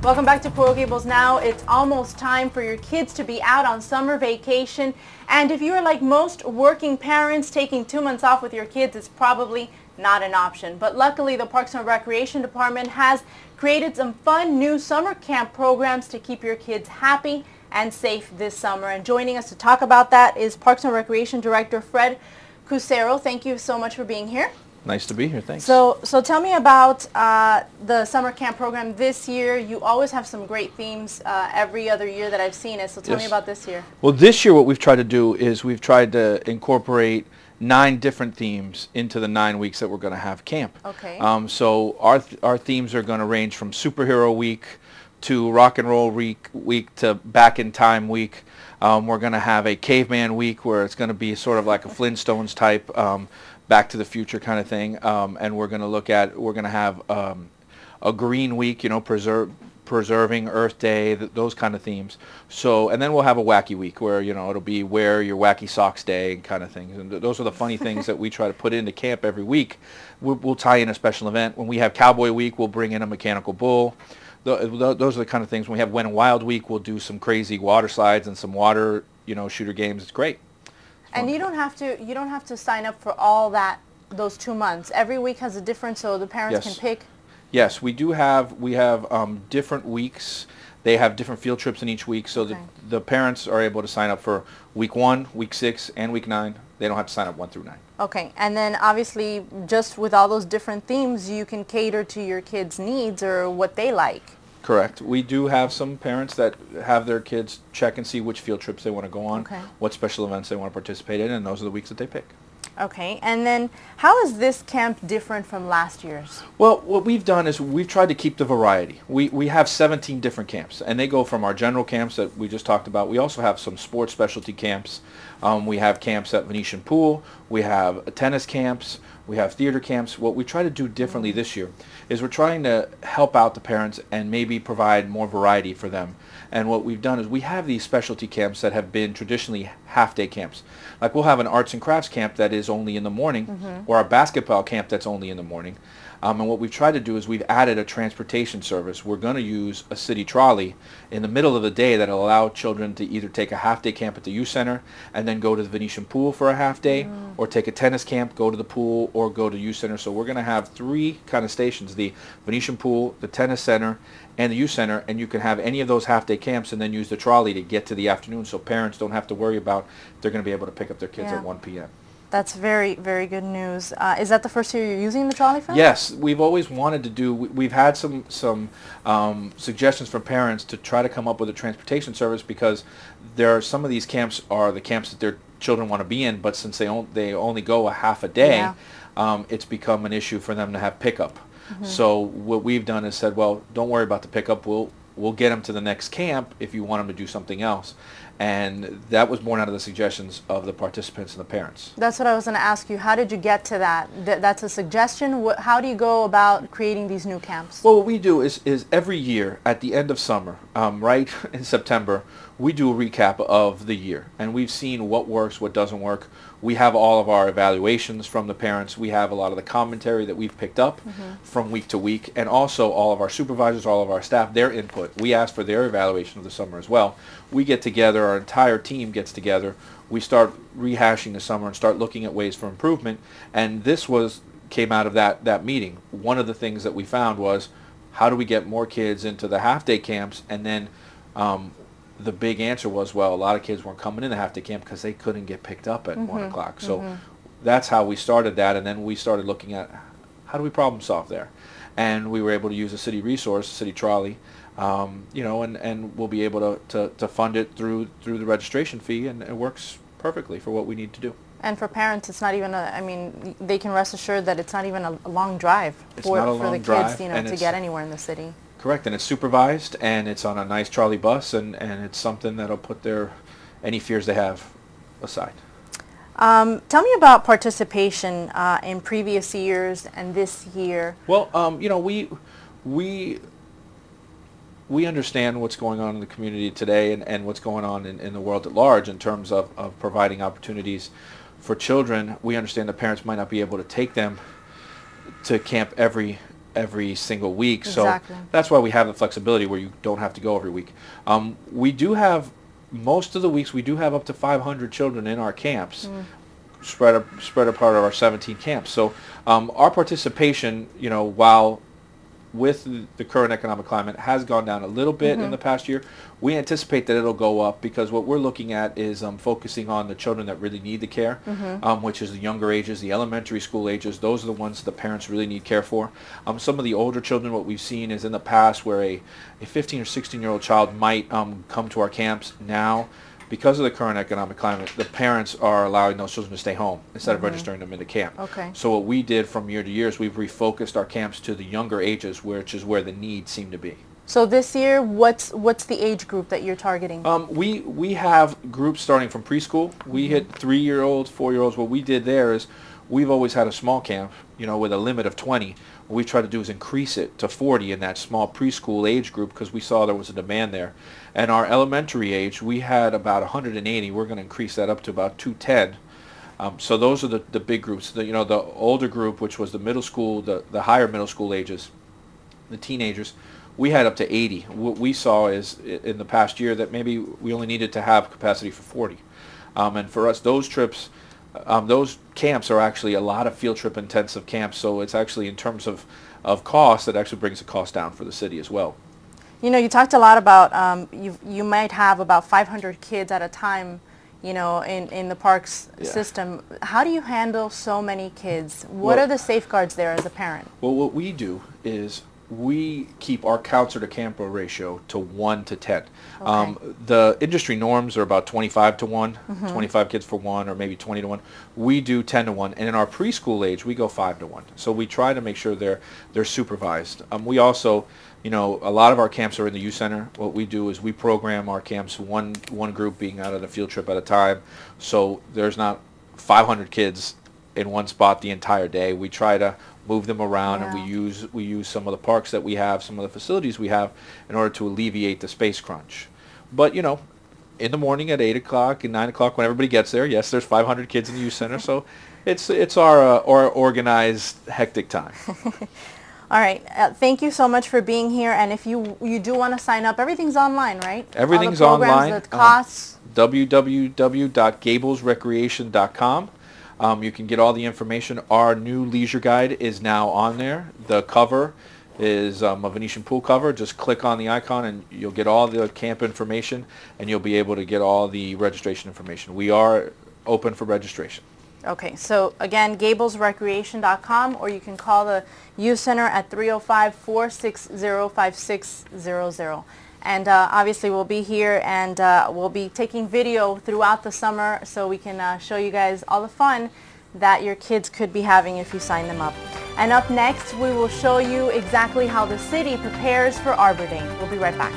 Welcome back to Coral Gables Now. It's almost time for your kids to be out on summer vacation. And if you are like most working parents, taking 2 months off with your kids is probably not an option. But luckily, the Parks and Recreation Department has created some fun new summer camp programs to keep your kids happy and safe this summer. And joining us to talk about that is Parks and Recreation Director Fred Cusero. Thank you so much for being here. Nice to be here, thanks. So tell me about the summer camp program this year. You always have some great themes every other year that I've seen it, so tell me about this year. Well, this year what we've tried to do is we've tried to incorporate 9 different themes into the 9 weeks that we're going to have camp. Okay. So our themes are going to range from Superhero Week to Rock and Roll Week to Back in Time Week. We're going to have a Caveman Week where it's going to be sort of like a Flintstones type Back to the Future kind of thing, and we're going to have a Green Week, you know, preserving Earth Day, those kind of themes. So, and then we'll have a Wacky Week where, you know, it'll be Wear Your Wacky Socks Day kind of things. And those are the funny things that we try to put into camp every week. We'll tie in a special event. When we have Cowboy Week, we'll bring in a mechanical bull. Those are the kind of things. When we have Wet and Wild Week, we'll do some crazy water slides and some water, you know, shooter games. It's great. And you don't have to sign up for all those 2 months. Every week has a different, so the parents can pick. Yes, we have different weeks. They have different field trips in each week, so the parents are able to sign up for week 1, week 6, and week 9. They don't have to sign up 1 through 9. Okay, and then obviously just with all those different themes, you can cater to your kids' needs or what they like. Correct. We do have some parents that have their kids check and see which field trips they want to go on, what special events they want to participate in, and those are the weeks that they pick. Okay, and then how is this camp different from last year's? Well, what we've done is we've tried to keep the variety. We have 17 different camps, and they go from our general camps that we just talked about. We also have some sports specialty camps. We have camps at Venetian Pool. We have tennis camps. We have theater camps. What we try to do differently this year is we're trying to help out the parents and maybe provide more variety for them. And what we've done is we have these specialty camps that have been traditionally half-day camps. Like we'll have an arts and crafts camp that is only in the morning, or a basketball camp that's only in the morning. And what we've tried to do is we've added a transportation service. We're going to use a city trolley in the middle of the day that will allow children to either take a half-day camp at the youth center and then go to the Venetian Pool for a half-day, or take a tennis camp, go to the pool, or go to youth center. So we're going to have 3 kind of stations, the Venetian Pool, the tennis center, and the youth center, and you can have any of those half-day camps and then use the trolley to get to the afternoon so parents don't have to worry about they're going to be able to pick up their kids at 1 p.m. That's very, very good news. Is that the first year you're using the trolley, Fred? Yes, we've always wanted to do. We've had some suggestions from parents to try to come up with a transportation service because there are some of these camps are the camps that their children want to be in, but since they only go a half a day, it's become an issue for them to have pickup. So what we've done is said, well, don't worry about the pickup. We'll get them to the next camp if you want them to do something else. And that was born out of the suggestions of the participants and the parents. That's what I was going to ask you. How did you get to that? That's a suggestion. How do you go about creating these new camps? Well, what we do is every year at the end of summer, right in September, we do a recap of the year. And we've seen what works, what doesn't work. We have all of our evaluations from the parents. We have a lot of the commentary that we've picked up from week to week. And also all of our supervisors, all of our staff, their input. We ask for their evaluation of the summer as well. We get together, our entire team gets together. We start rehashing the summer and start looking at ways for improvement. And this came out of that meeting. One of the things that we found was, how do we get more kids into the half-day camps? And then the big answer was, well, a lot of kids weren't coming in the half-day camp because they couldn't get picked up at 1 o'clock. So that's how we started that, and then we started looking at how do we problem solve there. And we were able to use a city resource, city trolley, you know, and we'll be able to fund it through the registration fee, and it works perfectly for what we need to do. And for parents, it's not even I mean, they can rest assured that it's not even a long drive for the kids, you know, to get anywhere in the city. Correct, and it's supervised, and it's on a nice trolley bus, and it's something that'll put any fears they have aside. Tell me about participation in previous years and this year. Well, you know, we understand what's going on in the community today and what's going on in the world at large in terms of providing opportunities for children. We understand the parents might not be able to take them to camp every every single week. Exactly. So that's why we have the flexibility where you don't have to go every week. We do have, most of the weeks, we do have up to 500 children in our camps, spread apart of our 17 camps. So our participation, you know, while with the current economic climate has gone down a little bit in the past year, we anticipate that it'll go up because what we're looking at is focusing on the children that really need the care, which is the younger ages, the elementary school ages. Those are the ones the parents really need care for. Some of the older children, what we've seen is in the past where a 15 or 16-year-old child might come to our camps now. Because of the current economic climate, the parents are allowing those children to stay home instead of registering them into camp. Okay. So what we did from year to year is we've refocused our camps to the younger ages, which is where the needs seem to be. So this year, what's the age group that you're targeting? We have groups starting from preschool. We hit 3-year-olds, 4-year-olds. What we did there is we've always had a small camp, you know, with a limit of 20. What we tried to do is increase it to 40 in that small preschool age group because we saw there was a demand there. And our elementary age, we had about 180. We're going to increase that up to about 210. So those are the big groups. You know, the older group, which was the middle school, the higher middle school ages, the teenagers, we had up to 80. What we saw is in the past year that maybe we only needed to have capacity for 40. And for us, those trips, those camps are actually a lot of field trip intensive camps. So it's actually in terms of cost, it actually brings the cost down for the city as well. You know, you talked a lot about you might have about 500 kids at a time, you know, in the parks system. How do you handle so many kids? What are the safeguards there as a parent? Well, what we do is we keep our counselor to camper ratio to 1 to 10. Okay. The industry norms are about 25 to 1, 25 kids for 1, or maybe 20 to 1. We do 10 to 1, and in our preschool age, we go 5 to 1. So we try to make sure they're supervised. We also, you know, a lot of our camps are in the youth center. What we do is we program our camps, one group being out on a field trip at a time. So there's not 500 kids in one spot the entire day. We try to move them around, and we use some of the parks that we have, some of the facilities we have, in order to alleviate the space crunch. But you know, in the morning at 8 o'clock and 9 o'clock when everybody gets there, yes, there's 500 kids in the youth center, so it's our organized, hectic time. All right. Thank you so much for being here. And if you do want to sign up, everything's online, right? Everything's all the programs, online. The costs. www.gablesrecreation.com. You can get all the information. Our new leisure guide is now on there. The cover is a Venetian pool cover. Just click on the icon and you'll get all the camp information, and you'll be able to get all the registration information. We are open for registration. Okay, so again, gablesrecreation.com, or you can call the youth center at 305-460-5600. And obviously we'll be here, and we'll be taking video throughout the summer so we can show you guys all the fun that your kids could be having if you sign them up. And up next, we will show you exactly how the city prepares for Arbor Day. We'll be right back.